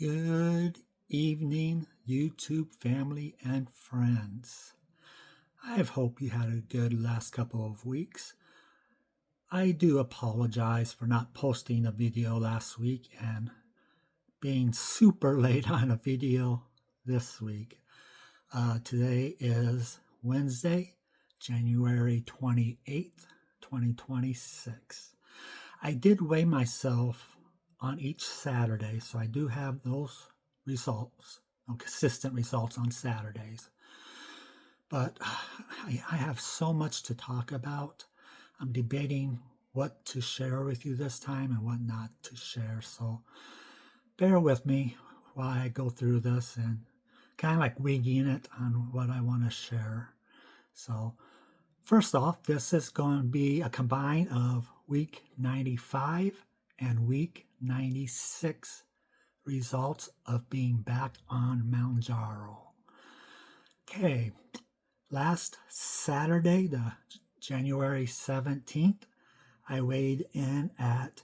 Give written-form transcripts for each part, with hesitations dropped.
Good evening, YouTube family and friends. I hope you had a good last couple of weeks. I do apologize for not posting a video last week and being super late on a video this week. Today is Wednesday, January 28th, 2026. I did weigh myself on each Saturday, so I do have those results, consistent results on Saturdays. But I have so much to talk about. I'm debating what to share with you this time and what not to share. So bear with me while I go through this and kind of like winging it on what I want to share. So first off, this is going to be a combine of week 95 and week 96 results of being back on Mounjaro. Okay, last Saturday, the January 17th, I weighed in at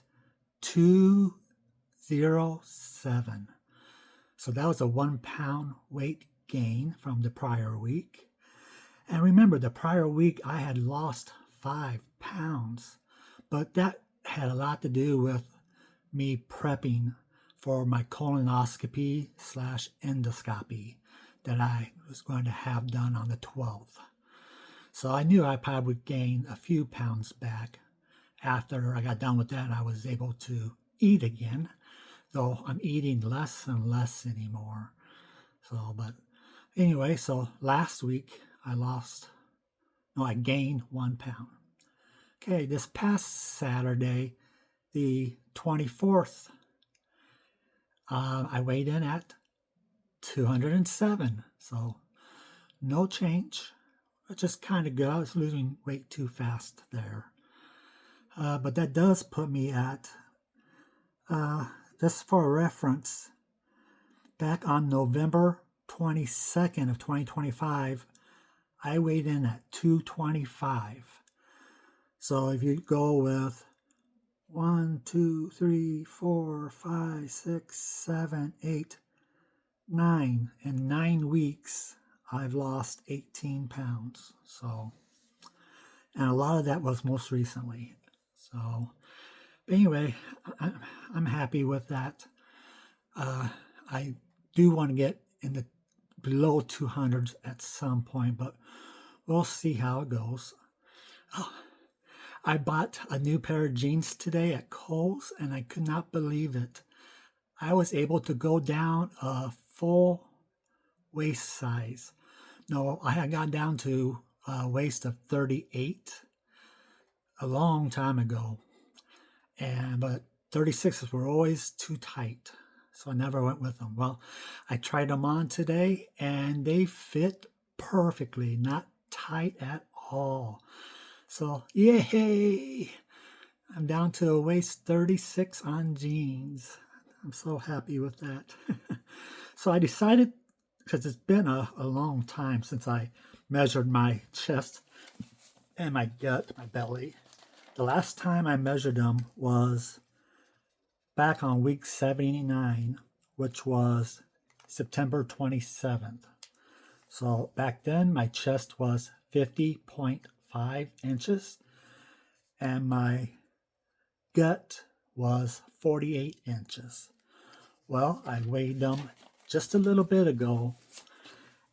207. So that was a 1 pound weight gain from the prior week. And remember, the prior week I had lost 5 pounds, but that had a lot to do with me prepping for my colonoscopy / endoscopy that I was going to have done on the 12th. So I knew I probably would gain a few pounds back. After I got done with that, I was able to eat again, though I'm eating less and less anymore. But anyway, so last week I gained 1 pound. Okay, this past Saturday, the 24th, I weighed in at 207. So no change, which is kind of good. I was losing weight too fast there. But that does put me at, just for reference, back on November 22nd of 2025, I weighed in at 225. So if you go with 1, 2, 3, 4, 5, 6, 7, 8, 9, in 9 weeks, I've lost 18 pounds. So, and a lot of that was most recently. So, anyway, I'm happy with that. I do want to get in the below 200s at some point, but we'll see how it goes. Oh, I bought a new pair of jeans today at Kohl's, and I could not believe it. I was able to go down a full waist size. No, I had gone down to a waist of 38 a long time ago, but 36s were always too tight, so I never went with them. Well, I tried them on today, and they fit perfectly, not tight at all. So, yay! I'm down to a waist 36 on jeans. I'm so happy with that. So I decided, because it's been a long time since I measured my chest and my gut, my belly. The last time I measured them was back on week 79, which was September 27th. So back then my chest was 50.5 inches and my gut was 48 inches. Well, I weighed them just a little bit ago,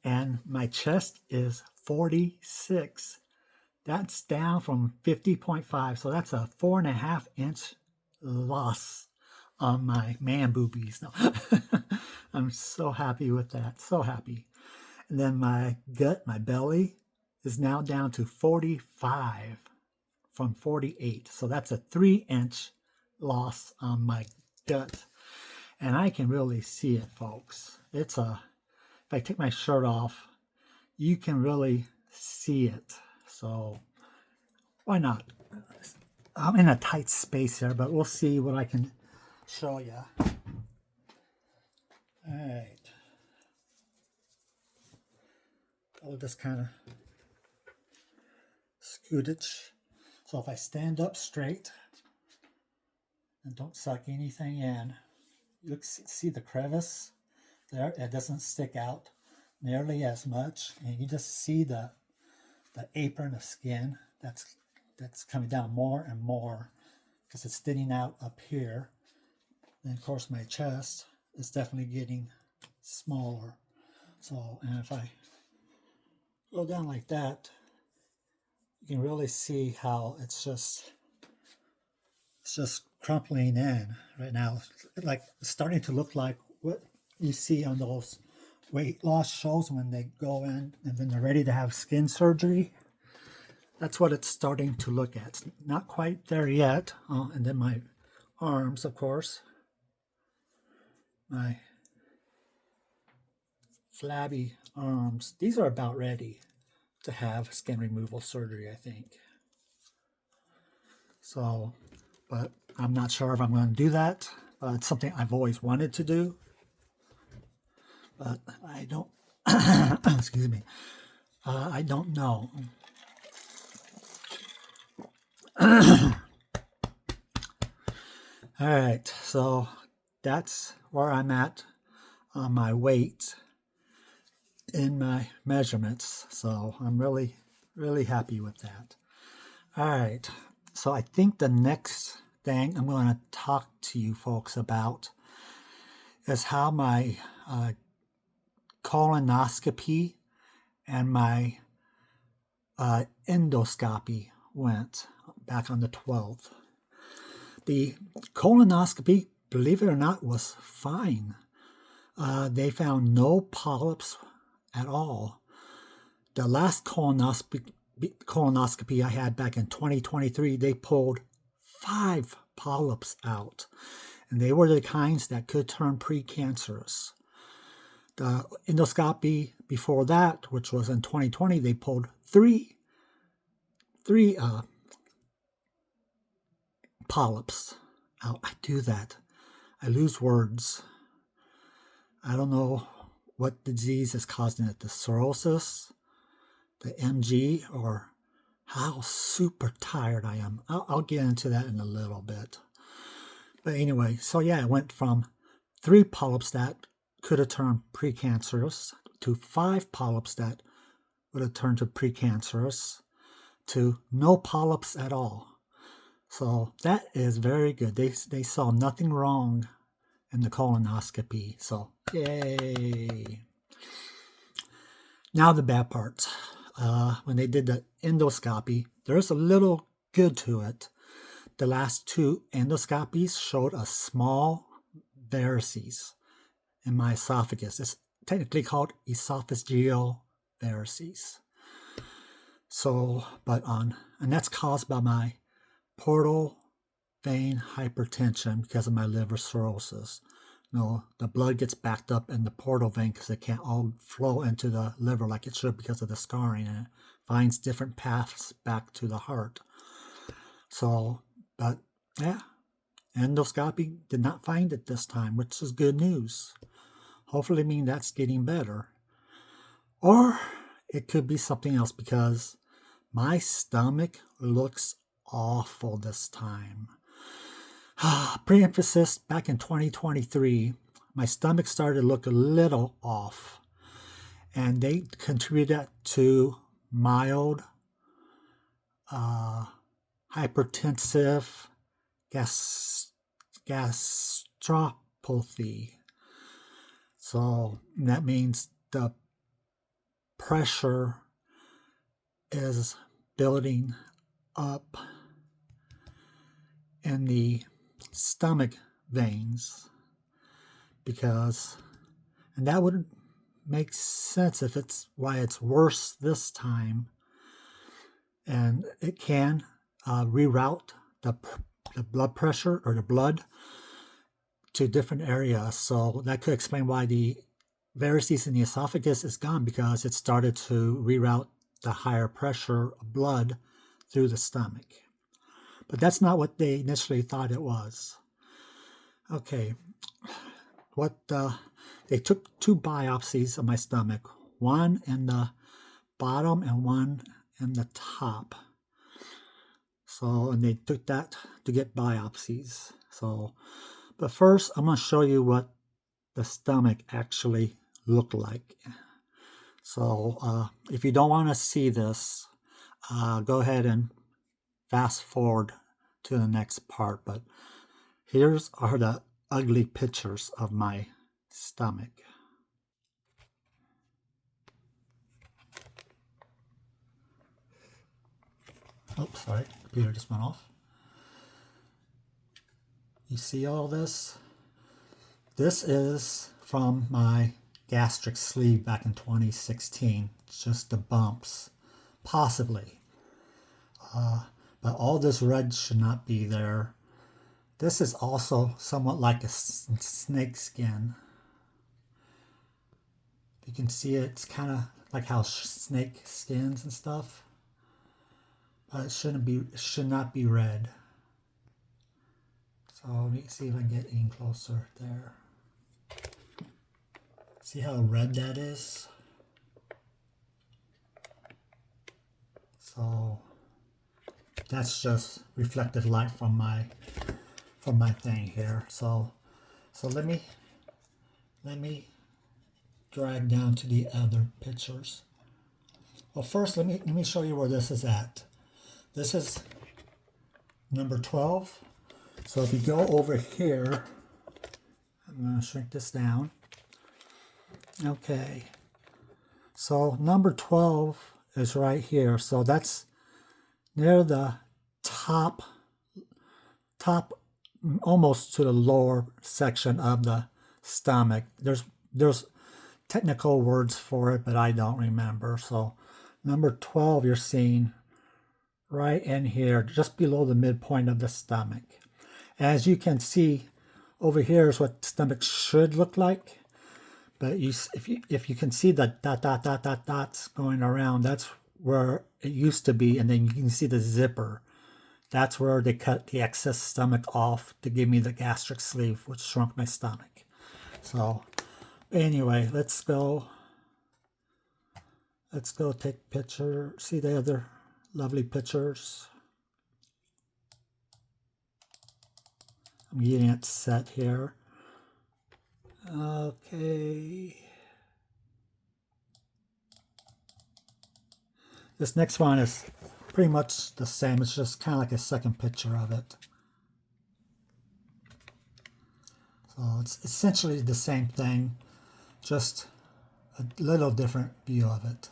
and my chest is 46. That's down from 50.5, so that's a 4.5 inch loss on my man boobies. No. I'm so happy with that, so happy. And then my gut, my belly, is now down to 45 from 48. So that's a 3 inch loss on my gut. And I can really see it, folks. If I take my shirt off, you can really see it. So why not? I'm in a tight space here, but we'll see what I can show you. All right. I'll just kind of scoot it. So if I stand up straight and don't suck anything in, you see the crevice there. It doesn't stick out nearly as much, and you just see the apron of skin that's coming down more and more because it's thinning out up here. And of course, my chest is definitely getting smaller. So, and if I go down like that, you can really see how it's just crumpling in right now. Like it's starting to look like what you see on those weight loss shows when they go in and then they're ready to have skin surgery. That's what it's starting to look at. It's not quite there yet. Oh, and then my arms, of course. My flabby arms. These are about ready to have skin removal surgery, I think. So, but I'm not sure if I'm going to do that. It's something I've always wanted to do. But I don't, excuse me, I don't know. All right, so that's where I'm at on my weight in my measurements. So I'm really, really happy with that. All right, so I think the next thing I'm going to talk to you folks about is how my colonoscopy and my endoscopy went back on the 12th. The colonoscopy, believe it or not, was fine. They found no polyps at all. The last colonoscopy I had back in 2023, they pulled 5 polyps out, and they were the kinds that could turn precancerous. The endoscopy before that, which was in 2020, they pulled three polyps out. I do that. I lose words. I don't know what disease is causing it, the cirrhosis, the MG, or how super tired I am. I'll get into that in a little bit. But anyway, so yeah, I went from 3 polyps that could have turned precancerous to 5 polyps that would have turned to precancerous to no polyps at all. So that is very good. They saw nothing wrong in the colonoscopy. So yay. Now the bad parts. When they did the endoscopy, there's a little good to it. The last 2 endoscopies showed a small varices in my esophagus. It's technically called esophageal varices. So, and that's caused by my portal vein hypertension because of my liver cirrhosis. The blood gets backed up in the portal vein because it can't all flow into the liver like it should because of the scarring, and it finds different paths back to the heart. So, but yeah, endoscopy did not find it this time, which is good news. Hopefully mean that's getting better. Or it could be something else because my stomach looks awful this time. Pre-emphasis back in 2023, my stomach started to look a little off, and they contributed that to mild hypertensive gastropathy. So that means the pressure is building up in the stomach veins and that would make sense if it's why it's worse this time, and it can reroute the blood pressure or the blood to different areas. So that could explain why the varices in the esophagus is gone, because it started to reroute the higher pressure of blood through the stomach. But that's not what they initially thought it was. Okay, they took 2 biopsies of my stomach, one in the bottom and one in the top. So, and they took that to get biopsies. So But first, I'm going to show you what the stomach actually looked like. So if you don't want to see this, go ahead and fast forward to the next part. But here's are the ugly pictures of my stomach. Oops, sorry, computer just went off. You see all this? This is from my gastric sleeve back in 2016. It's just the bumps, possibly. But all this red should not be there. This is also somewhat like a snake skin. You can see it, it's kind of like how snake skins and stuff. But it should not be red. So let me see if I can get in closer there. See how red that is? So that's just reflected light from my thing here. So let me drag down to the other pictures. Well, first let me show you where this is at. This is number 12. So if you go over here, I'm going to shrink this down. Okay. So number 12 is right here. So that's near the top almost to the lower section of the stomach. There's technical words for it, but I don't remember. So number 12 you're seeing right in here, just below the midpoint of the stomach. As you can see, over here is what stomach should look like. But if you can see the dots going around, that's where it used to be, and then you can see the zipper. That's where they cut the excess stomach off to give me the gastric sleeve, which shrunk my stomach. So anyway, let's go take a picture. See the other lovely pictures. I'm getting it set here. Okay. This next one is pretty much the same. It's just kind of like a second picture of it. So it's essentially the same thing, just a little different view of it.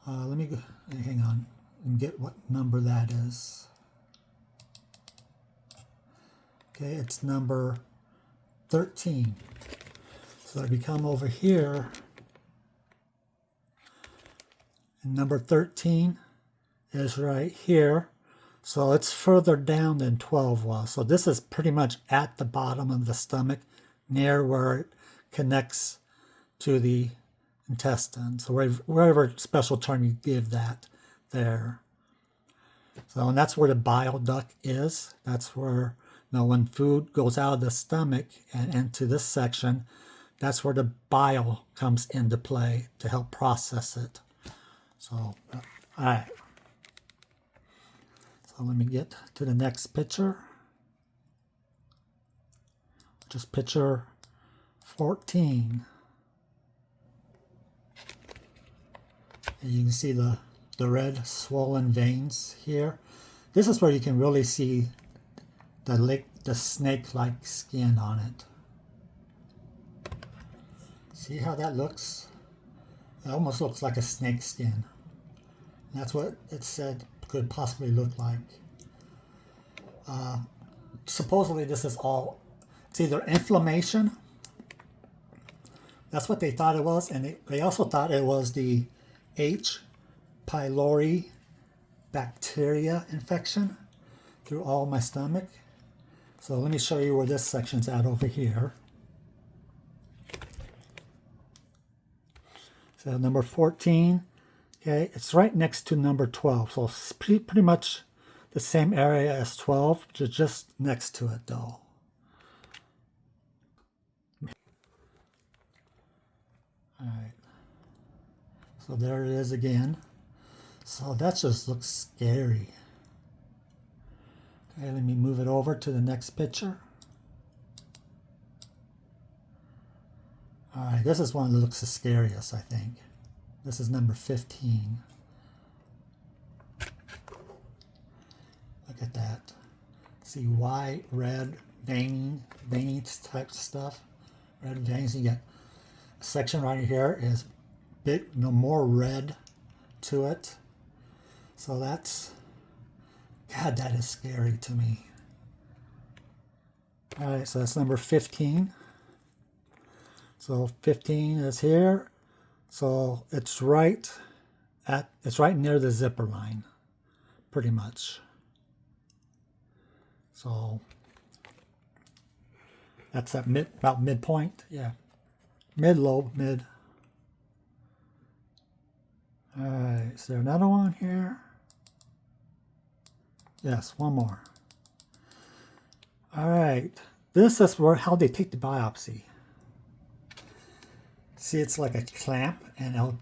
Let me go, hang on and get what number that is. Okay, it's number 13. So if you come over here, and number 13 is right here. So it's further down than 12 was. So this is pretty much at the bottom of the stomach, near where it connects to the intestine. So wherever special term you give that there. So, and that's where the bile duct is. That's where, when food goes out of the stomach and into this section, that's where the bile comes into play to help process it. So, all right. So let me get to the next picture. Just picture 14. And you can see the red swollen veins here. This is where you can really see the snake-like skin on it. See how that looks? It almost looks like a snake skin. And that's what it said could possibly look like. Supposedly this is all, it's either inflammation. That's what they thought it was. And they also thought it was the H. pylori bacteria infection through all my stomach. So let me show you where this section's at over here. So number 14, okay, it's right next to number 12. So it's pretty much the same area as 12, just next to it though. All right. So there it is again. So that just looks scary. Okay, let me move it over to the next picture. All right, this is one that looks the scariest, I think. This is number 15. Look at that. See white, red, veiny type stuff. Red veins. You get a section right here is bit, more red to it. So that's, God, that is scary to me. All right, so that's number 15. So 15 is here. So it's right near the zipper line, pretty much. So that's at about midpoint, yeah. Mid-lobe, mid. All right, is there another one here? Yes, one more. All right, this is how they take the biopsy. See, it's like a clamp, and they'll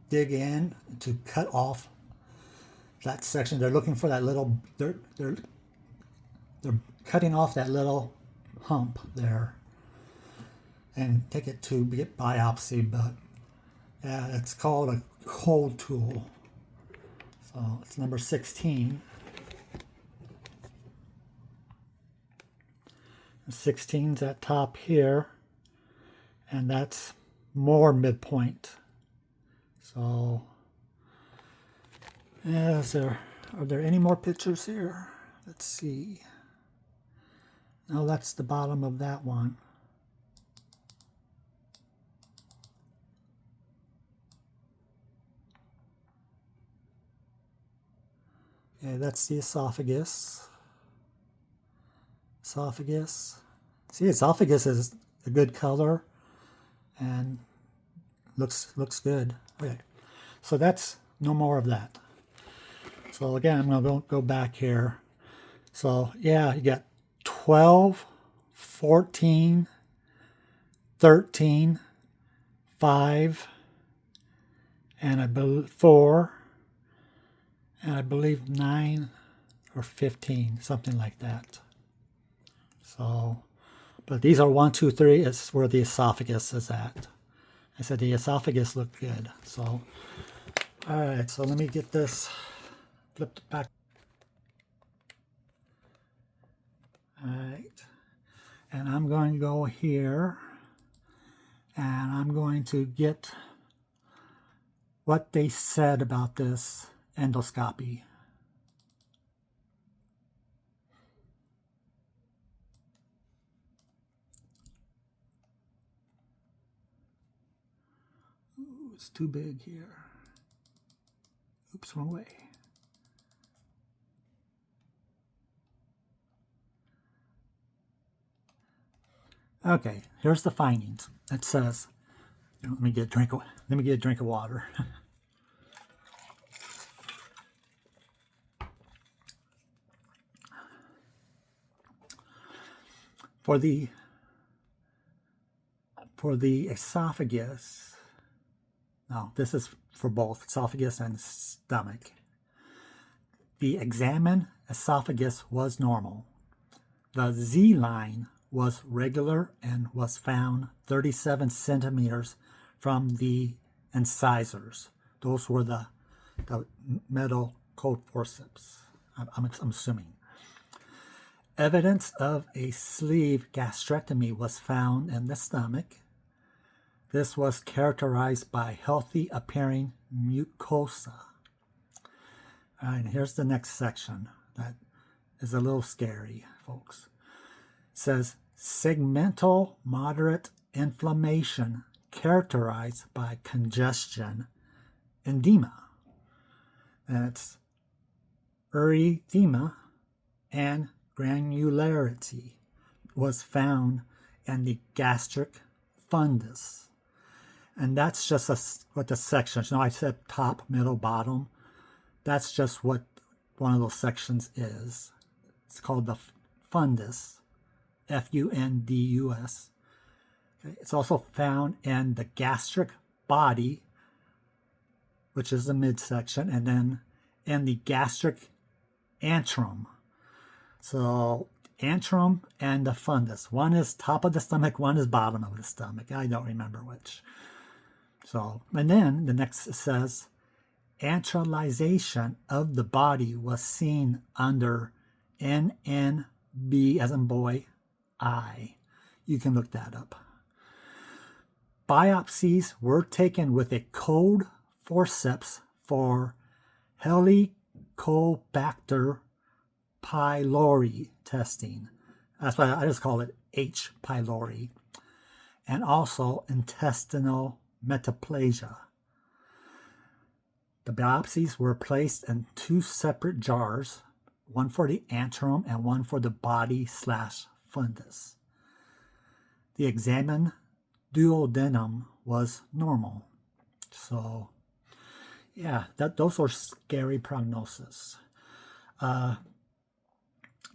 dig in to cut off that section. They're looking for that little, they're cutting off that little hump there and take it to get biopsy, but yeah, it's called a cold tool. So it's number 16. 16's at top here, and that's more midpoint. So yeah, are there any more pictures here? Let's see. No, that's the bottom of that one. Okay, that's the esophagus. Esophagus. See, esophagus is a good color and looks good. Okay, so that's no more of that. So again, I'm going to go back here. So yeah, you got 12, 14, 13, 5, and I believe 4, and I believe 9 or 15, something like that. So, but these are 1, 2, 3. It's where the esophagus is at. I said the esophagus looked good. So, all right. So let me get this flipped back. All right, and I'm going to go here, and I'm going to get what they said about this endoscopy. Ooh, it's too big here. Oops, wrong way. Okay, here's the findings. It says, let me get a drink of water. For the esophagus, no, this is for both esophagus and stomach. The examined esophagus was normal. The Z line was regular and was found 37 centimeters from the incisors. Those were the metal cold forceps, I'm assuming. Evidence of a sleeve gastrectomy was found in the stomach. This was characterized by healthy appearing mucosa. All right, here's the next section that is a little scary, folks. It says segmental moderate inflammation characterized by congestion, edema. That's erythema and granularity was found in the gastric fundus. And that's just what the sections, I said top, middle, bottom. That's just what one of those sections is. It's called the fundus, F-U-N-D-U-S. Okay. It's also found in the gastric body, which is the midsection, and then in the gastric antrum. So antrum and the fundus. One is top of the stomach, one is bottom of the stomach. I don't remember which. So, and then the next says, antralization of the body was seen under NNB as in boy, I. You can look that up. Biopsies were taken with a cold forceps for Helicobacter pylori testing. That's why I just call it H. pylori. And also intestinal metaplasia. The biopsies were placed in 2 separate jars, one for the antrum and one for the body/fundus. The examined duodenum was normal. So, yeah, those are scary prognosis.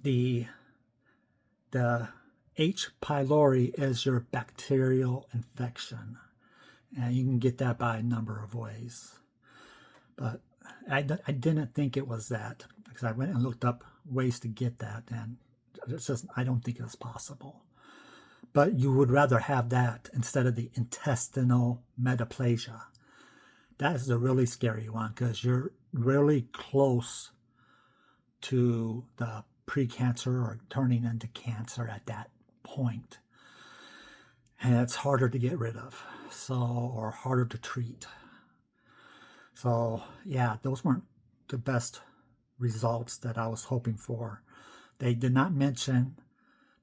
The H. pylori is your bacterial infection, and you can get that by a number of ways. But I didn't think it was that, because I went and looked up ways to get that, and it's just, I don't think it's possible. But you would rather have that instead of the intestinal metaplasia. That is the really scary one, because you're really close to the precancer or turning into cancer at that point. And it's harder to get rid of, or harder to treat. So, yeah, those weren't the best results that I was hoping for. They did not mention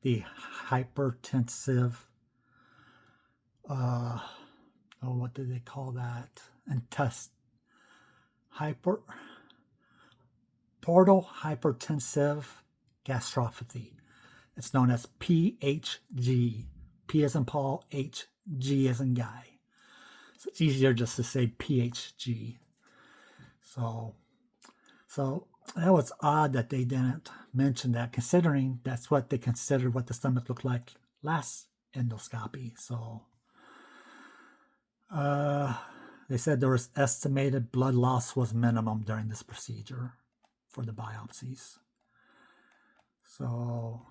the hypertensive, what did they call that? Portal hypertensive gastropathy. It's known as PHG. P as in Paul, H, G as in guy. So it's easier just to say PHG. So that was odd that they didn't mention that, considering that's what they considered what the stomach looked like last endoscopy. So they said there was estimated blood loss was minimum during this procedure for the biopsies. So,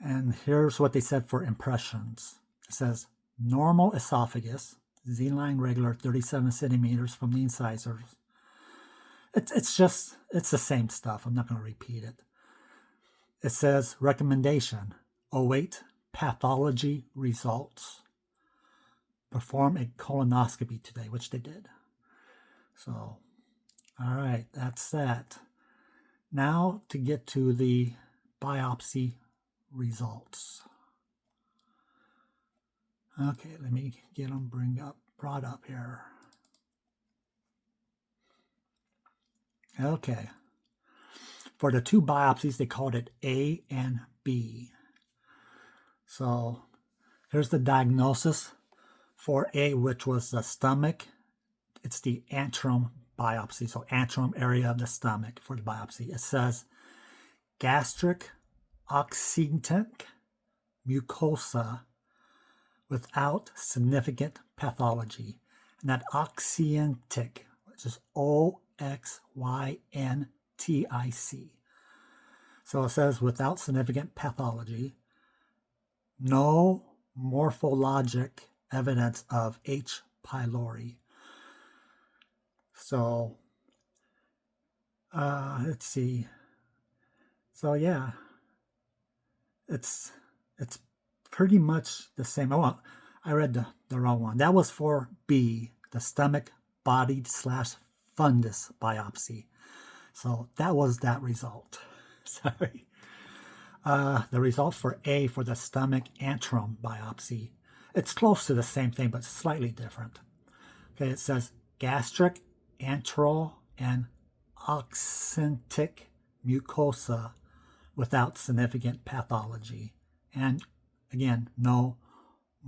and here's what they said for impressions. It says normal esophagus, Z-line regular, 37 centimeters from the incisors. It's the same stuff. I'm not going to repeat it. It says recommendation, await pathology results. Perform a colonoscopy today, which they did. So, all right, that's that. Now to get to the biopsy results. Okay, let me get them brought up here. Okay. For the 2 biopsies, they called it A and B. So here's the diagnosis for A, which was the stomach. It's the antrum biopsy, so antrum area of the stomach for the biopsy. It says gastric oxyntic mucosa without significant pathology. And that oxyntic, which is OXYNTIC. So it says without significant pathology, no morphologic evidence of H. pylori. So, let's see. So yeah, it's pretty much the same. Oh, I read the wrong one. That was for B, the stomach body/fundus biopsy. So that was that result. Sorry. The result for A, for the stomach antrum biopsy, it's close to the same thing, but slightly different. Okay, it says gastric, antral, and oxyntic mucosa without significant pathology. And again, no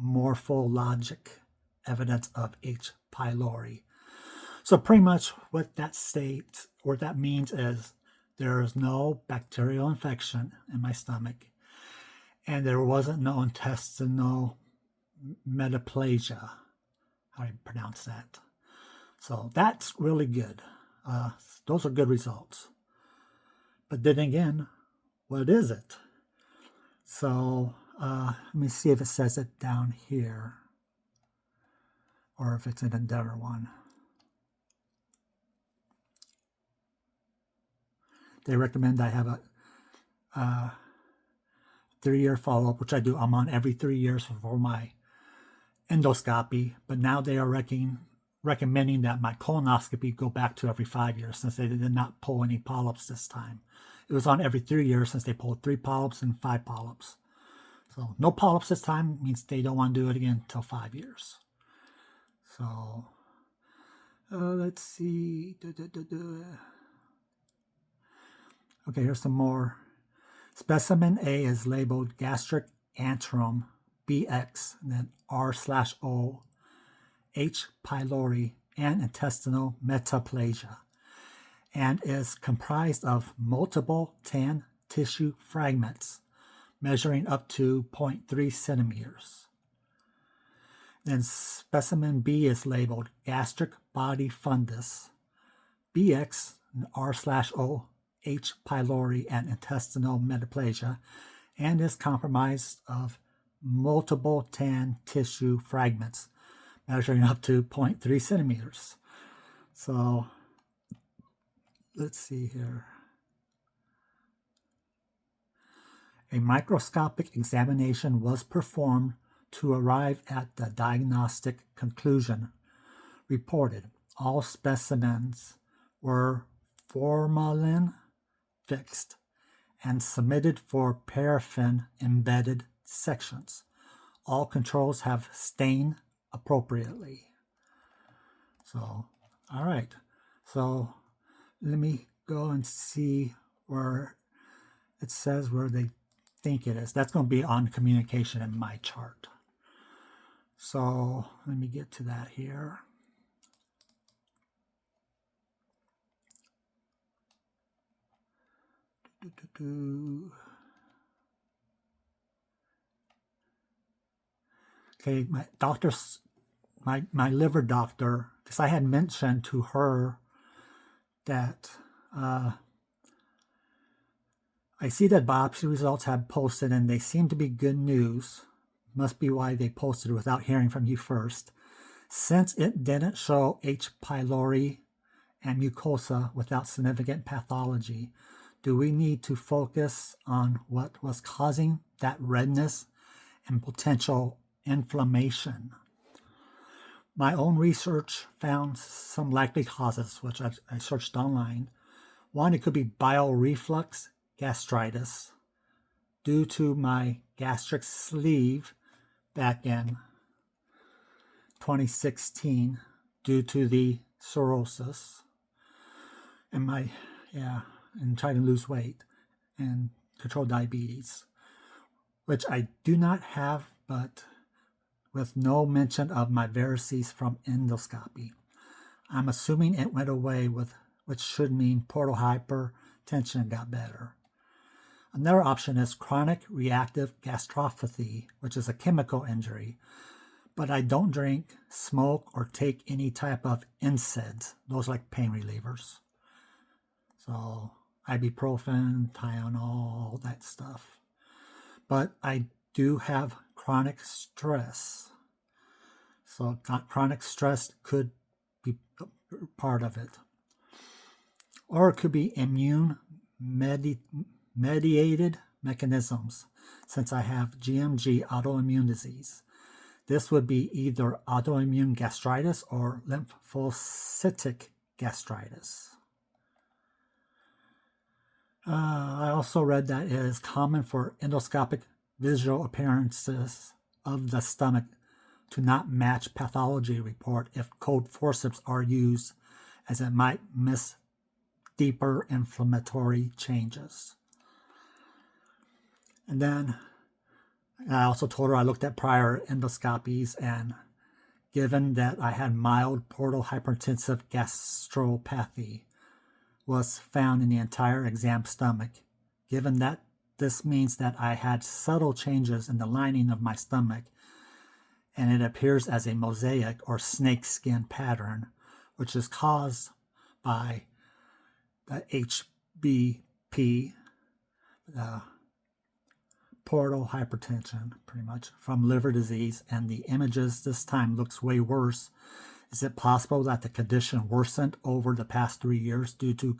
morphologic evidence of H. pylori. So pretty much what that states, or that means, is there is no bacterial infection in my stomach, and there wasn't no intestinal metaplasia. How do you pronounce that? So that's really good. Those are good results. But then again, what is it? So let me see if it says it down here or if it's in another one. They recommend I have a 3-year follow-up, which I do. I'm on every 3 years for my endoscopy, but now they are recommending that my colonoscopy go back to every 5 years since they did not pull any polyps this time. It was on every 3 years since they pulled 3 polyps and 5 polyps. So no polyps this time means they don't want to do it again until 5 years. So let's see. Okay, here's some more. Specimen A is labeled gastric antrum BX, and then R/O, H. pylori, and intestinal metaplasia, and is comprised of multiple tan tissue fragments measuring up to 0.3 centimeters. Then specimen B is labeled gastric body fundus BX, R/O, H. pylori, and intestinal metaplasia, and is comprised of multiple tan tissue fragments measuring up to 0.3 centimeters. So let's see here. A microscopic examination was performed to arrive at the diagnostic conclusion. Reported all specimens were formalin fixed and submitted for paraffin embedded sections. All controls have stained appropriately. So, all right. So let me go and see where it says where they think it is. That's going to be on communication in my chart. So let me get to that here. Okay, my liver doctor, because I had mentioned to her that I see that biopsy results have posted and they seem to be good news. Must be why they posted without hearing from you first. Since it didn't show H. pylori and mucosa without significant pathology, do we need to focus on what was causing that redness and potential inflammation? My own research found some likely causes, which I searched online. One, it could be bile reflux gastritis due to my gastric sleeve back in 2016 due to the cirrhosis and and trying to lose weight and control diabetes, which I do not have, but with no mention of my varices from endoscopy. I'm assuming it went away, which should mean portal hypertension got better. Another option is chronic reactive gastropathy, which is a chemical injury, but I don't drink, smoke, or take any type of NSAIDs. Those are like pain relievers. So ibuprofen, Tylenol, all that stuff. But I do have chronic stress. So chronic stress could be part of it. Or it could be immune mediated mechanisms, since I have GMG autoimmune disease. This would be either autoimmune gastritis or lymphocytic gastritis. I also read that it is common for endoscopic visual appearances of the stomach to not match pathology report if cold forceps are used, as it might miss deeper inflammatory changes. And then I also told her I looked at prior endoscopies, and given that I had mild portal hypertensive gastropathy was found in the entire exam stomach, given that this means that I had subtle changes in the lining of my stomach, and it appears as a mosaic or snake skin pattern, which is caused by the HB P, portal hypertension, pretty much, from liver disease, and the images this time looks way worse. Is it possible that the condition worsened over the past 3 years due to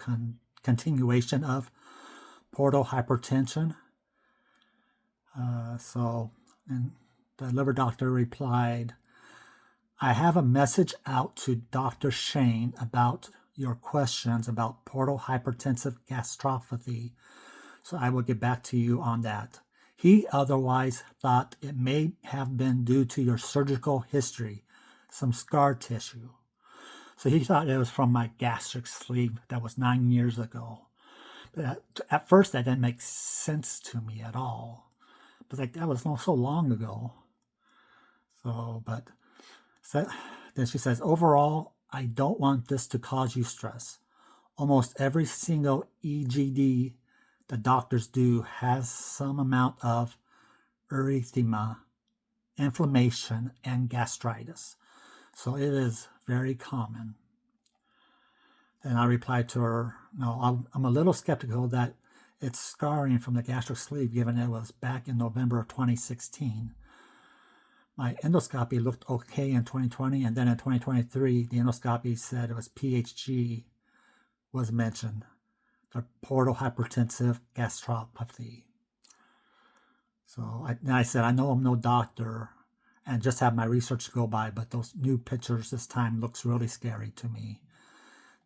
continuation of portal hypertension? And the liver doctor replied, I have a message out to Dr. Shane about your questions about portal hypertensive gastropathy, so I will get back to you on that. He otherwise thought it may have been due to your surgical history, some scar tissue. So he thought it was from my gastric sleeve that was 9 years ago. But at first that didn't make sense to me at all. But like, that was not so long ago. Then she says, overall, I don't want this to cause you stress. Almost every single EGD the doctors do has some amount of erythema, inflammation, and gastritis. So it is very common. And I replied to her, no, I'm a little skeptical that it's scarring from the gastric sleeve, given it was back in November of 2016. My endoscopy looked okay in 2020, and then in 2023, the endoscopy said it was PHG was mentioned, the portal hypertensive gastropathy. So I said, I know I'm no doctor and just have my research to go by, but those new pictures this time looks really scary to me.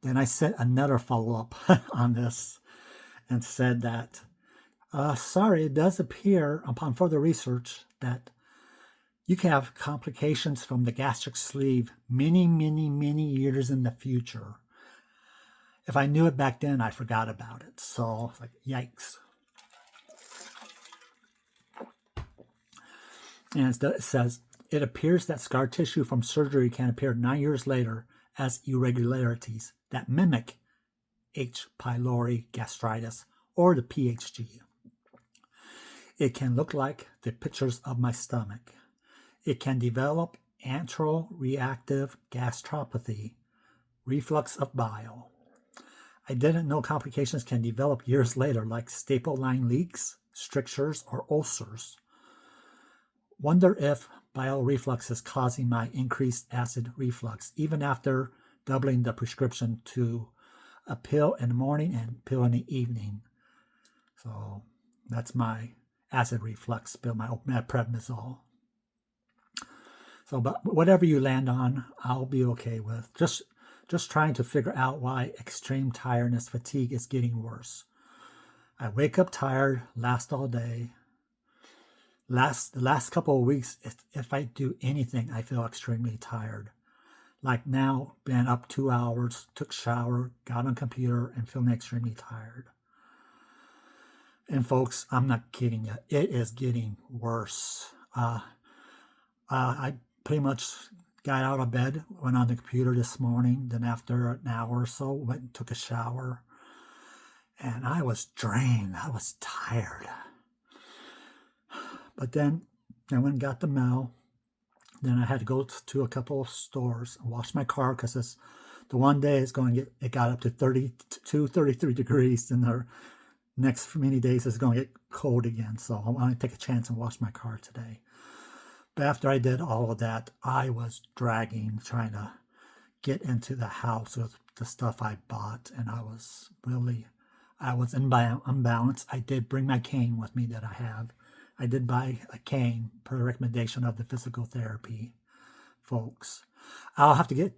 Then I sent another follow-up on this and said that, sorry, it does appear upon further research that you can have complications from the gastric sleeve many, many, many years in the future. If I knew it back then, I forgot about it. So it's like, yikes. And it says, it appears that scar tissue from surgery can appear 9 years later as irregularities that mimic H. pylori gastritis or the PHG. It can look like the pictures of my stomach. It can develop antral-reactive gastropathy, reflux of bile. I didn't know complications can develop years later, like staple line leaks, strictures, or ulcers. Wonder if bile reflux is causing my increased acid reflux, even after doubling the prescription to a pill in the morning and pill in the evening. So that's my acid reflux pill, my prednisol. So, but whatever you land on, I'll be okay with. Just trying to figure out why extreme tiredness, fatigue is getting worse. I wake up tired, last all day. The last couple of weeks, if I do anything, I feel extremely tired. Like now, been up 2 hours, took a shower, got on computer, and feeling extremely tired. And folks, I'm not kidding you. It is getting worse. I pretty much got out of bed, went on the computer this morning. Then after an hour or so, went and took a shower. And I was drained. I was tired. But then I went and got the mail. Then I had to go to a couple of stores and wash my car because the one day it got up to 32, 33 degrees. And the next many days it's going to get cold again. So I want to take a chance and wash my car today. But after I did all of that, I was dragging, trying to get into the house with the stuff I bought. And I was unbalanced. I did bring my cane with me that I have. I did buy a cane per recommendation of the physical therapy folks. I'll have to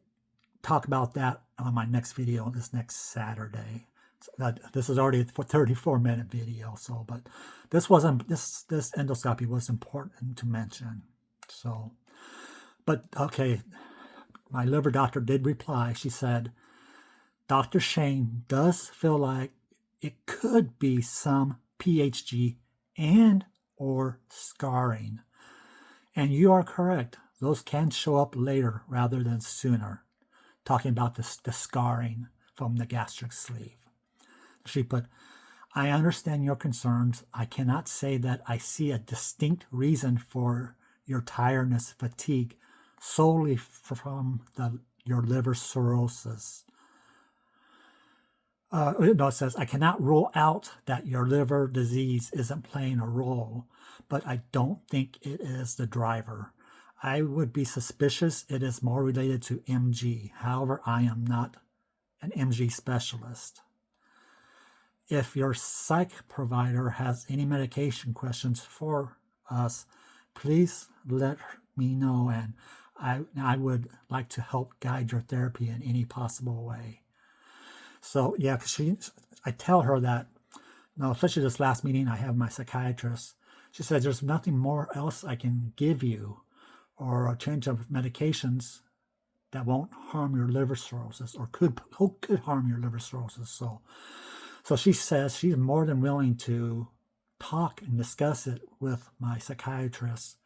talk about that on my next video this next Saturday. This is already a 34-minute video, but this endoscopy was important to mention. So, but okay, my liver doctor did reply. She said, Dr. Shane does feel like it could be some PHG and or scarring. And you are correct. Those can show up later rather than sooner. Talking about the scarring from the gastric sleeve. She put, I understand your concerns. I cannot say that I see a distinct reason for your tiredness, fatigue, solely from your liver cirrhosis. No, it says, I cannot rule out that your liver disease isn't playing a role, but I don't think it is the driver. I would be suspicious it is more related to MG. However, I am not an MG specialist. If your psych provider has any medication questions for us, please let me know, and I would like to help guide your therapy in any possible way. So yeah, because I tell her that, no, especially this last meeting I have with my psychiatrist, she said there's nothing more else I can give you or a change of medications that won't harm your liver cirrhosis or could harm your liver cirrhosis. So she says she's more than willing to talk and discuss it with my psychiatrist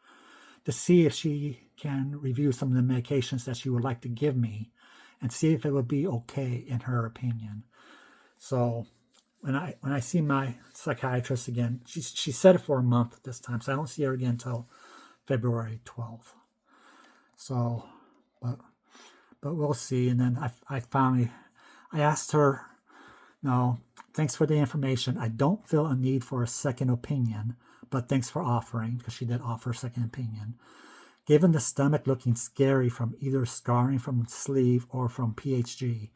to see if she can review some of the medications that she would like to give me and see if it would be okay in her opinion. So when I see my psychiatrist again, she set it for a month this time, so I don't see her again until February 12th. So, but we'll see. And then I finally asked her, no, thanks for the information. I don't feel a need for a second opinion, but thanks for offering, because she did offer a second opinion. Given the stomach looking scary from either scarring from sleeve or from PHG,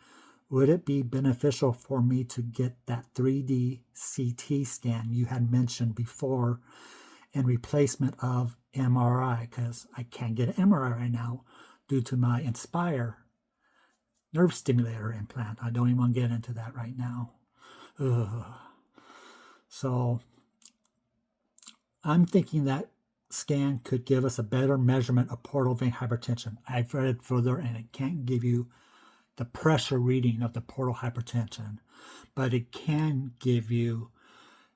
would it be beneficial for me to get that 3D CT scan you had mentioned before in replacement of MRI? Because I can't get an MRI right now due to my Inspire nerve stimulator implant. I don't even want to get into that right now. Ugh. So I'm thinking that scan could give us a better measurement of portal vein hypertension. I've read it further and it can't give you the pressure reading of the portal hypertension, but it can give you,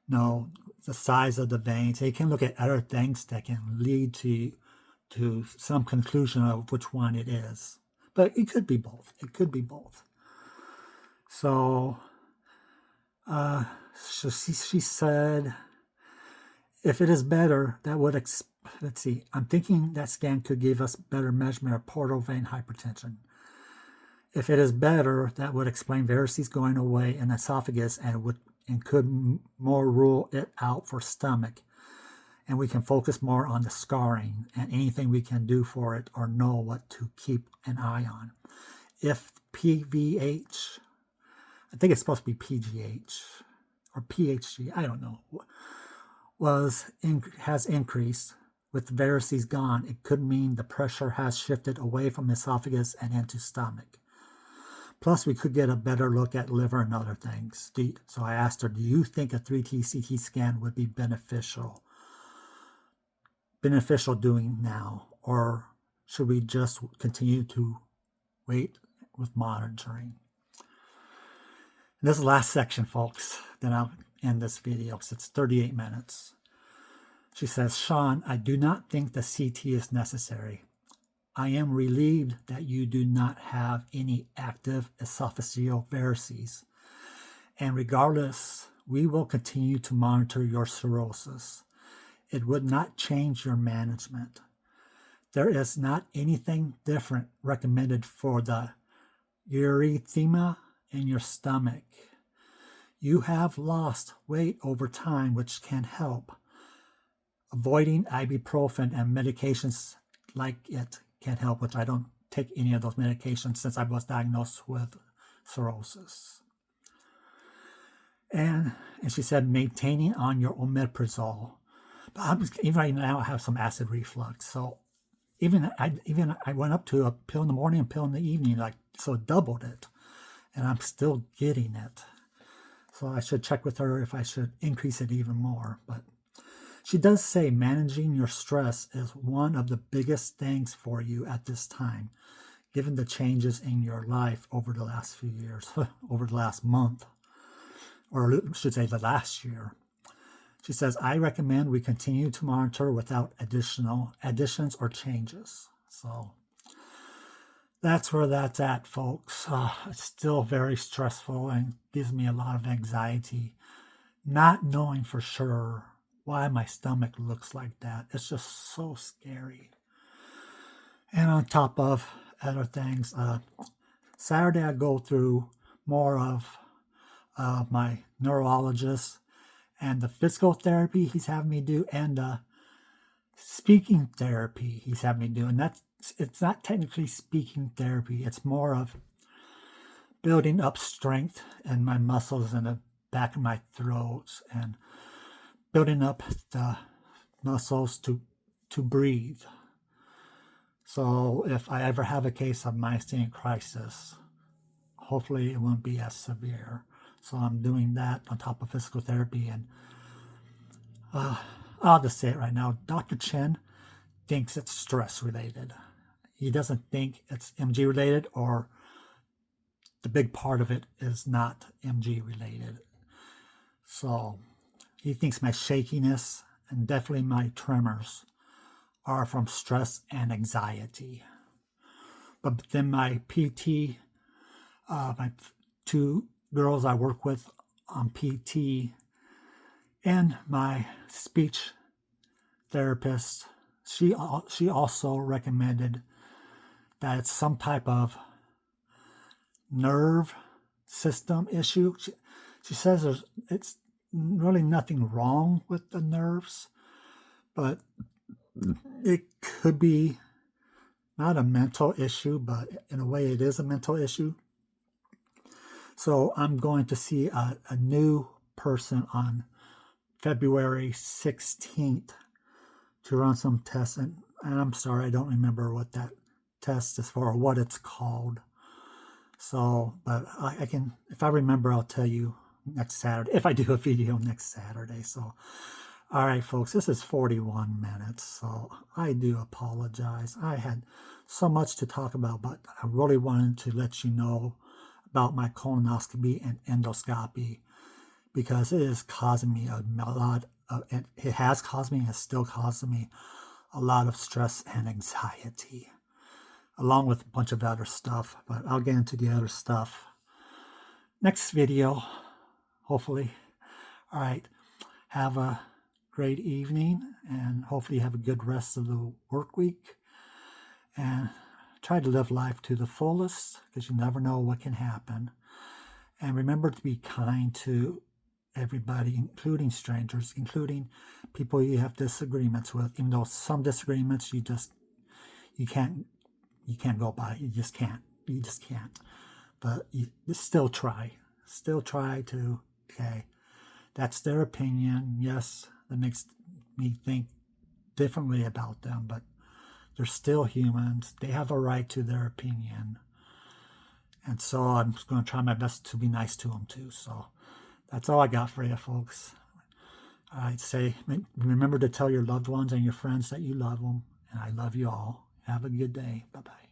the size of the veins. It can look at other things that can lead to some conclusion of which one it is. But it could be both. It could be both. So, she said, if it is better, that would, let's see, I'm thinking that scan could give us better measurement of portal vein hypertension. If it is better, that would explain varices going away in the esophagus and could more rule it out for stomach. And we can focus more on the scarring and anything we can do for it or know what to keep an eye on. If PVH, I think it's supposed to be PGH or PHG, I don't know, has increased with varices gone, it could mean the pressure has shifted away from the esophagus and into stomach. Plus, we could get a better look at liver and other things. So I asked her, do you think a 3D CT scan would be beneficial doing now? Or should we just continue to wait with monitoring? And this is the last section, folks. Then I'll end this video because it's 38 minutes. She says, Sean, I do not think the CT is necessary. I am relieved that you do not have any active esophageal varices. And regardless, we will continue to monitor your cirrhosis. It would not change your management. There is not anything different recommended for the erythema in your stomach. You have lost weight over time, which can help. Avoiding ibuprofen and medications like it can help, which I don't take any of those medications since I was diagnosed with cirrhosis. And she said, maintaining on your omeprazole. But even right now, I have some acid reflux. So I went up to a pill in the morning and a pill in the evening, so it doubled it. And I'm still getting it. So I should check with her if I should increase it even more. But she does say managing your stress is one of the biggest things for you at this time, given the changes in your life over the last few years, over the last month, or I should say the last year. She says, I recommend we continue to monitor without additional additions or changes. So that's where that's at, folks. It's still very stressful and gives me a lot of anxiety, not knowing for sure why my stomach looks like that. It's just so scary. And on top of other things, Saturday I go through more of my neurologist, and the physical therapy he's having me do, and the speaking therapy he's having me do. And it's not technically speaking therapy. It's more of building up strength in my muscles in the back of my throat and building up the muscles to breathe. So if I ever have a case of myasthenia crisis, hopefully it won't be as severe. So I'm doing that on top of physical therapy. And I'll just say it right now. Dr. Chen thinks it's stress related. He doesn't think it's MG related, or the big part of it is not MG related. So he thinks my shakiness and definitely my tremors are from stress and anxiety. But then my PT, my two girls I work with on PT, and my speech therapist, she also recommended that it's some type of nerve system issue. She says it's really nothing wrong with the nerves, but it could be not a mental issue, but in a way it is a mental issue. So I'm going to see a new person on February 16th to run some tests. And I'm sorry, I don't remember what that test is for or what it's called. So, but I can, if I remember, I'll tell you next Saturday, if I do a video next Saturday. So, all right, folks, this is 41 minutes. So I do apologize. I had so much to talk about, but I really wanted to let you know about my colonoscopy and endoscopy, because it is causing me a lot of, it has caused me, it's still causing me a lot of stress and anxiety, along with a bunch of other stuff, but I'll get into the other stuff next video, hopefully. All right, have a great evening, and hopefully have a good rest of the work week, and try to live life to the fullest, because you never know what can happen. And remember to be kind to everybody, including strangers, including people you have disagreements with, even though some disagreements you can't go by. You just can't. But you still try to, okay, that's their opinion. Yes, that makes me think differently about them, but they're still humans. They have a right to their opinion. And so I'm just going to try my best to be nice to them too. So that's all I got for you, folks. I'd say, remember to tell your loved ones and your friends that you love them. And I love you all. Have a good day. Bye-bye.